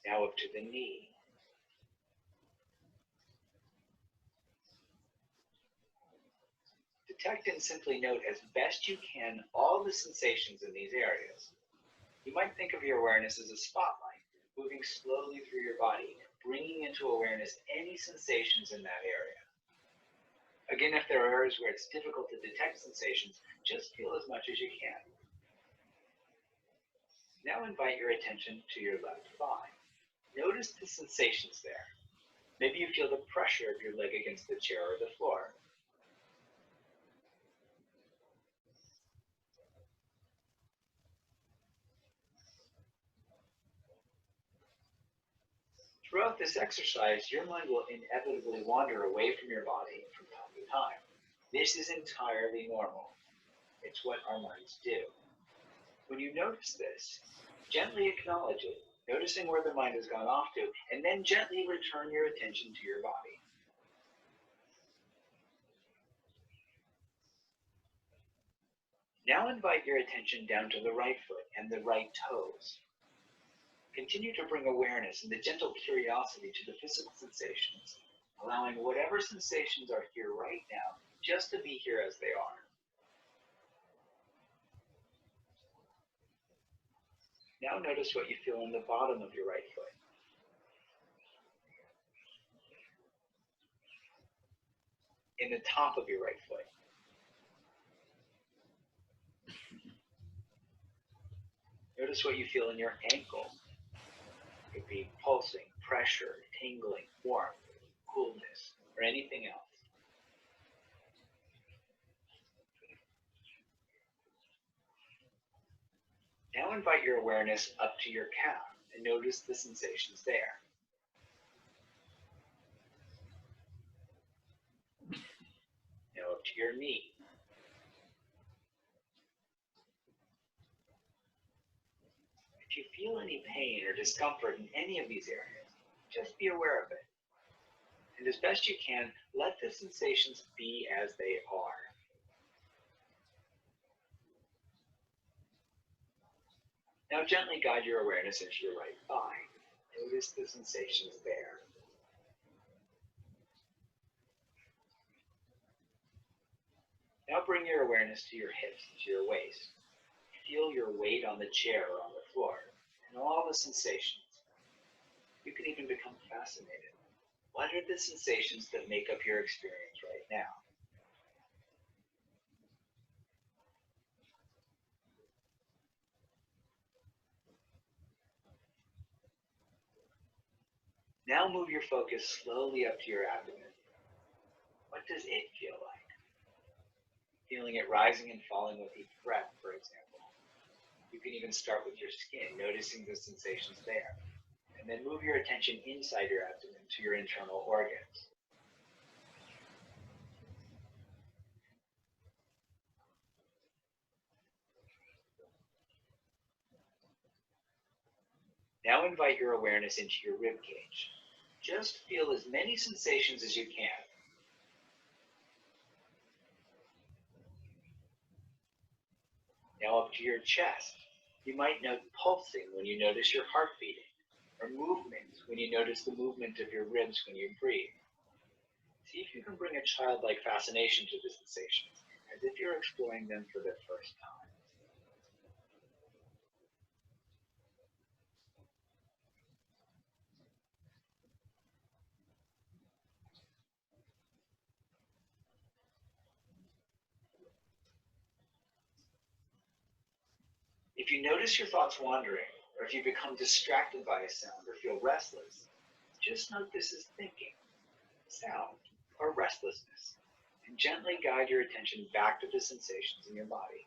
Now up to the knee. Detect and simply note as best you can all the sensations in these areas. You might think of your awareness as a spotlight, moving slowly through your body, bringing into awareness any sensations in that area. Again, if there are areas where it's difficult to detect sensations, just feel as much as you can. Now invite your attention to your left thigh. Notice the sensations there. Maybe you feel the pressure of your leg against the chair or the floor. Throughout this exercise, your mind will inevitably wander away from your body from time to time. This is entirely normal. It's what our minds do. When you notice this, gently acknowledge it, noticing where the mind has gone off to, and then gently return your attention to your body. Now invite your attention down to the right foot and the right toes. Continue to bring awareness and the gentle curiosity to the physical sensations, allowing whatever sensations are here right now just to be here as they are. Now notice what you feel in the bottom of your right foot. In the top of your right foot. Notice what you feel in your ankle. It could be pulsing, pressure, tingling, warmth, coolness, or anything else. Now invite your awareness up to your calf and notice the sensations there. Now up to your knee. If you feel any pain or discomfort in any of these areas, just be aware of it. And as best you can, let the sensations be as they are. Now gently guide your awareness into your right thigh. Notice the sensations there. Now bring your awareness to your hips and to your waist. Feel your weight on the chair or on the floor, and all the sensations. You can even become fascinated. What are the sensations that make up your experience right now? Now move your focus slowly up to your abdomen. What does it feel like? Feeling it rising and falling with each breath, for example. You can even start with your skin, noticing the sensations there. And then move your attention inside your abdomen to your internal organs. Now invite your awareness into your rib cage. Just feel as many sensations as you can. Now up to your chest. You might note pulsing when you notice your heart beating, or movement when you notice the movement of your ribs when you breathe. See if you can bring a childlike fascination to the sensations, as if you're exploring them for the first time. If you notice your thoughts wandering, or if you become distracted by a sound or feel restless, just note this as thinking, sound, or restlessness, and gently guide your attention back to the sensations in your body.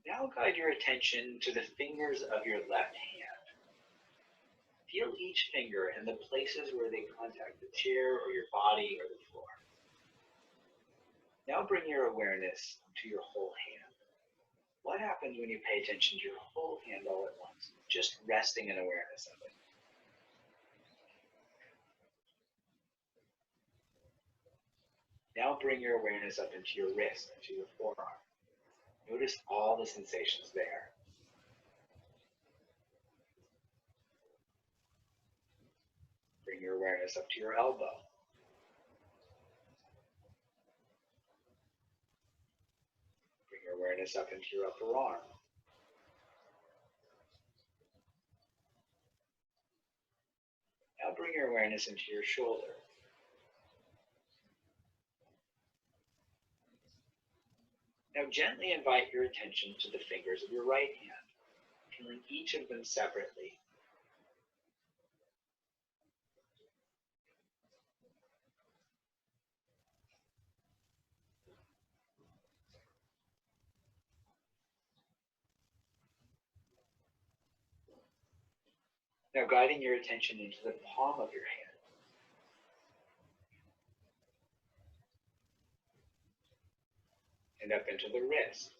Now guide your attention to the fingers of your left hand. Feel each finger and the places where they contact the chair or your body or the floor. Now bring your awareness to your whole hand. What happens when you pay attention to your whole hand all at once, just resting in awareness of it? Now bring your awareness up into your wrist, into your forearm. Notice all the sensations there. Bring your awareness up to your elbow. Bring your awareness up into your upper arm. Now bring your awareness into your shoulder. Now gently invite your attention to the fingers of your right hand, feeling each of them separately. Now guiding your attention into the palm of your hand. And up into the wrist.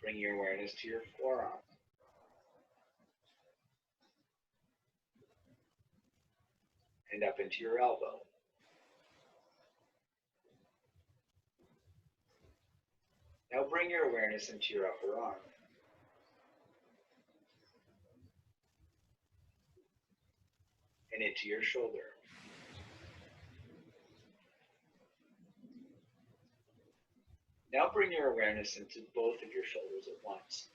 Bring your awareness to your forearm. And up into your elbow. Now bring your awareness into your upper arm. And into your shoulder. Now bring your awareness into both of your shoulders at once.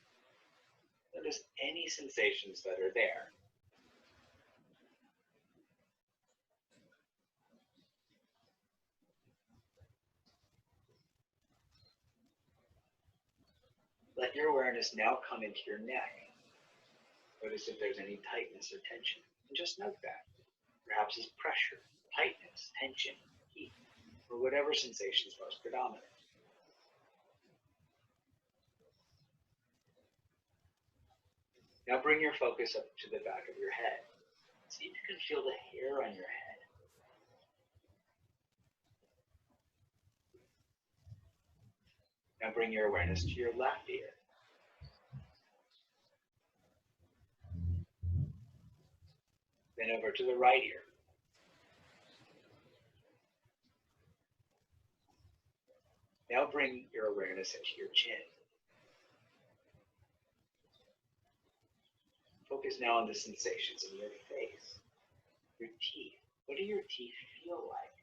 Notice any sensations that are there. Let your awareness now come into your neck. Notice if there's any tightness or tension, and just note that. Perhaps it's pressure, tightness, tension, heat, or whatever sensation is most predominant. Now bring your focus up to the back of your head. See if you can feel the hair on your head. Now bring your awareness to your left ear. Then over to the right ear. Now bring your awareness into your chin. Focus now on the sensations in your face, your teeth. What do your teeth feel like?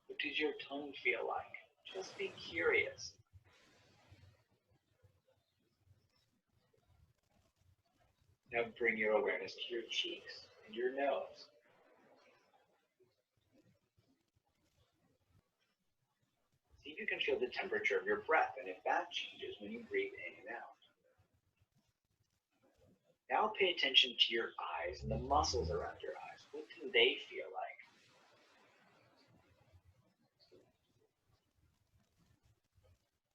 What does your tongue feel like? Just be curious. Now bring your awareness to your cheeks and your nose. See if you can feel the temperature of your breath and if that changes when you breathe in and out. Now pay attention to your eyes and the muscles around your eyes. What do they feel like?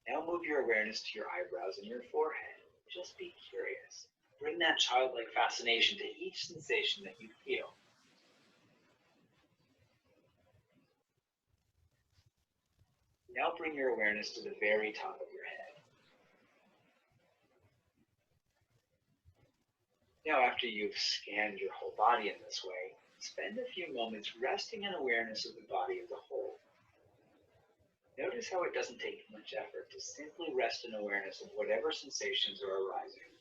Now move your awareness to your eyebrows and your forehead. Just be curious. Bring that childlike fascination to each sensation that you feel. Now bring your awareness to the very top of your head. Now, after you've scanned your whole body in this way, spend a few moments resting in awareness of the body as a whole. Notice how it doesn't take much effort to simply rest in awareness of whatever sensations are arising.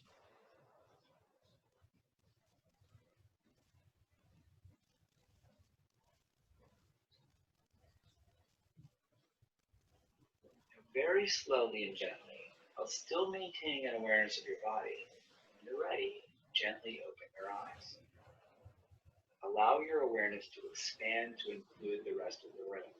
Very slowly and gently, while still maintaining an awareness of your body, when you're ready, gently open your eyes. Allow your awareness to expand to include the rest of the room.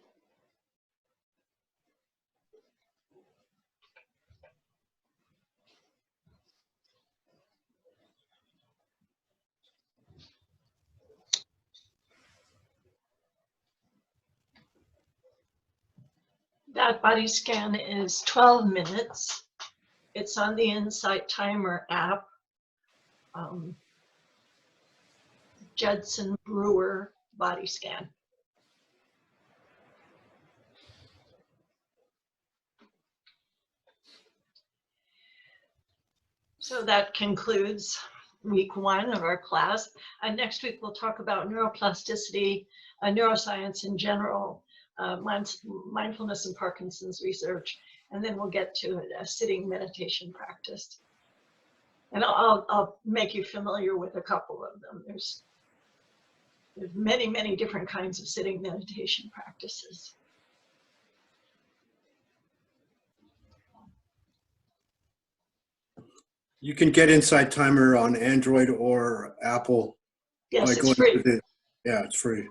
That body scan is 12 minutes. It's on the Insight Timer app. Judson Brewer body scan. So that concludes week 1 of our class. Next week, we'll talk about neuroplasticity, neuroscience in general, mindfulness and Parkinson's research, and then we'll get to a sitting meditation practice. And I'll make you familiar with a couple of them. There's many, many different kinds of sitting meditation practices. You can get Insight Timer on Android or Apple. Yes, it's free. Yeah, it's free.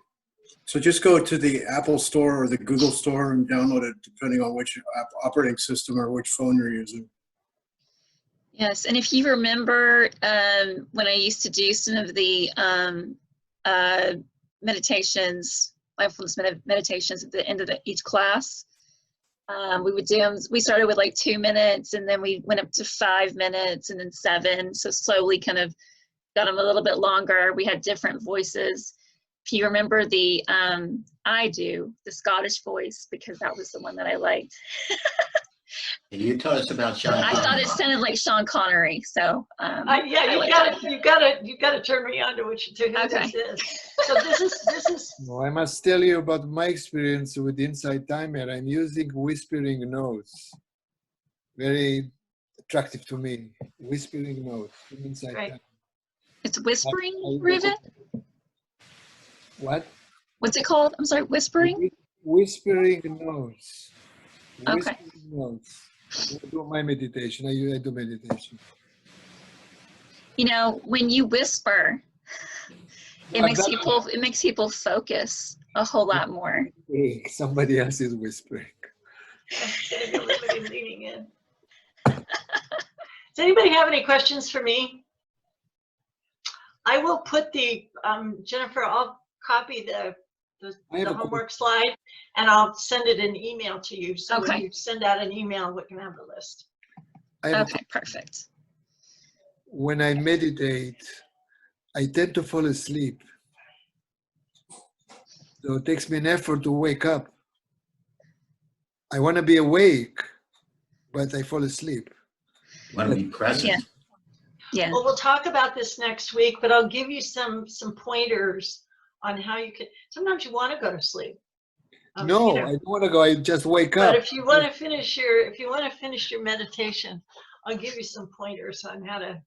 So just go to the Apple Store or the Google Store and download it, depending on which operating system or which phone you're using. Yes, and if you remember when I used to do some of the meditations, mindfulness meditations at the end of each class, we would do them. We started with like 2 minutes, and then we went up to 5 minutes, and then 7. So slowly, kind of got them a little bit longer. We had different voices. If you remember the the Scottish voice, because that was the one that I liked. You told us about Sean Connery. I thought it sounded like Sean Connery, so yeah, you gotta turn me on to what you do. Okay. So this is. No, I must tell you about my experience with Insight Timer. I'm using whispering notes. Very attractive to me. Whispering notes in Insight Timer. It's whispering, Reuven? What? What's it called? I'm sorry, whispering? Whispering notes. Okay. Whispering notes. I do my meditation. I do meditation. You know, when you whisper, it makes people focus a whole lot more. Somebody else is whispering. Getting everybody leaning in. Does anybody have any questions for me? I will put the Jennifer. I'll copy the homework slide, and I'll send it an email to you. So when you send out an email, we can have the list. Okay, perfect. When I meditate, I tend to fall asleep. So it takes me an effort to wake up. I want to be awake, but I fall asleep. You want to be present. Yeah. Well, we'll talk about this next week, but I'll give you some pointers on how you can. Sometimes you want to go to sleep. No, I don't want to go. I just wake up. But if you want to finish your meditation, I'll give you some pointers on how to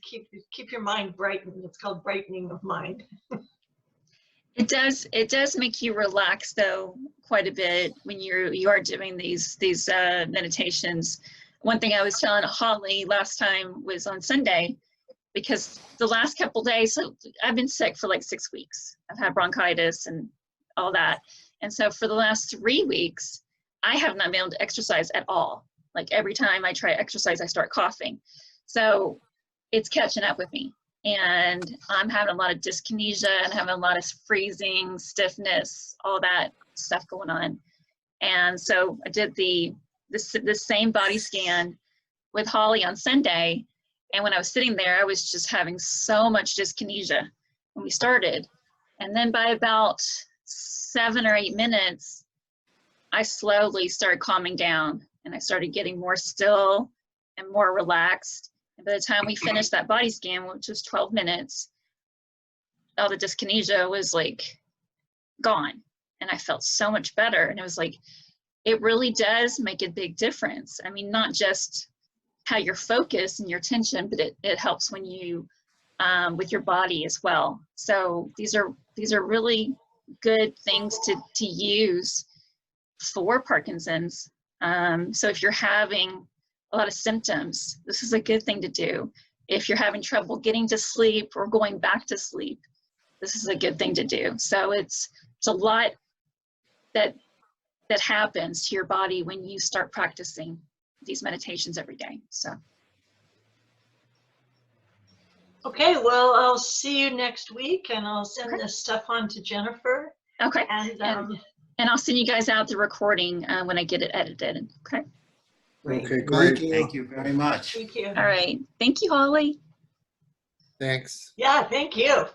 keep your mind brightened. It's called brightening of mind. It does make you relax though quite a bit when you are doing these meditations. One thing I was telling Holly last time was on Sunday, because the last couple days, so I've been sick for like 6 weeks. I've had bronchitis and all that. And so for the last 3 weeks, I have not been able to exercise at all. Like every time I try exercise, I start coughing. So it's catching up with me. And I'm having a lot of dyskinesia and having a lot of freezing, stiffness, all that stuff going on. And so I did the same body scan with Holly on Sunday. And when I was sitting there, I was just having so much dyskinesia when we started. And then by about 7 or 8 minutes, I slowly started calming down, and I started getting more still and more relaxed. And by the time we finished that body scan, which was 12 minutes, all the dyskinesia was like gone. And I felt so much better. And it was like, it really does make a big difference. I mean, not just how you're focused and your attention, but it helps when you, with your body as well. So these are really good things to use for Parkinson's. So if you're having a lot of symptoms, this is a good thing to do. If you're having trouble getting to sleep or going back to sleep, this is a good thing to do. So it's a lot that happens to your body when you start practicing these meditations every day. So. Okay, well, I'll see you next week, and I'll send this stuff on to Jennifer. Okay. And And I'll send you guys out the recording when I get it edited. Okay. Okay, great. Thank you very much. Thank you. All right. Thank you, Holly. Thanks. Yeah, thank you.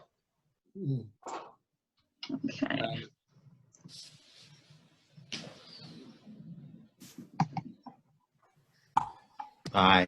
Okay. Bye.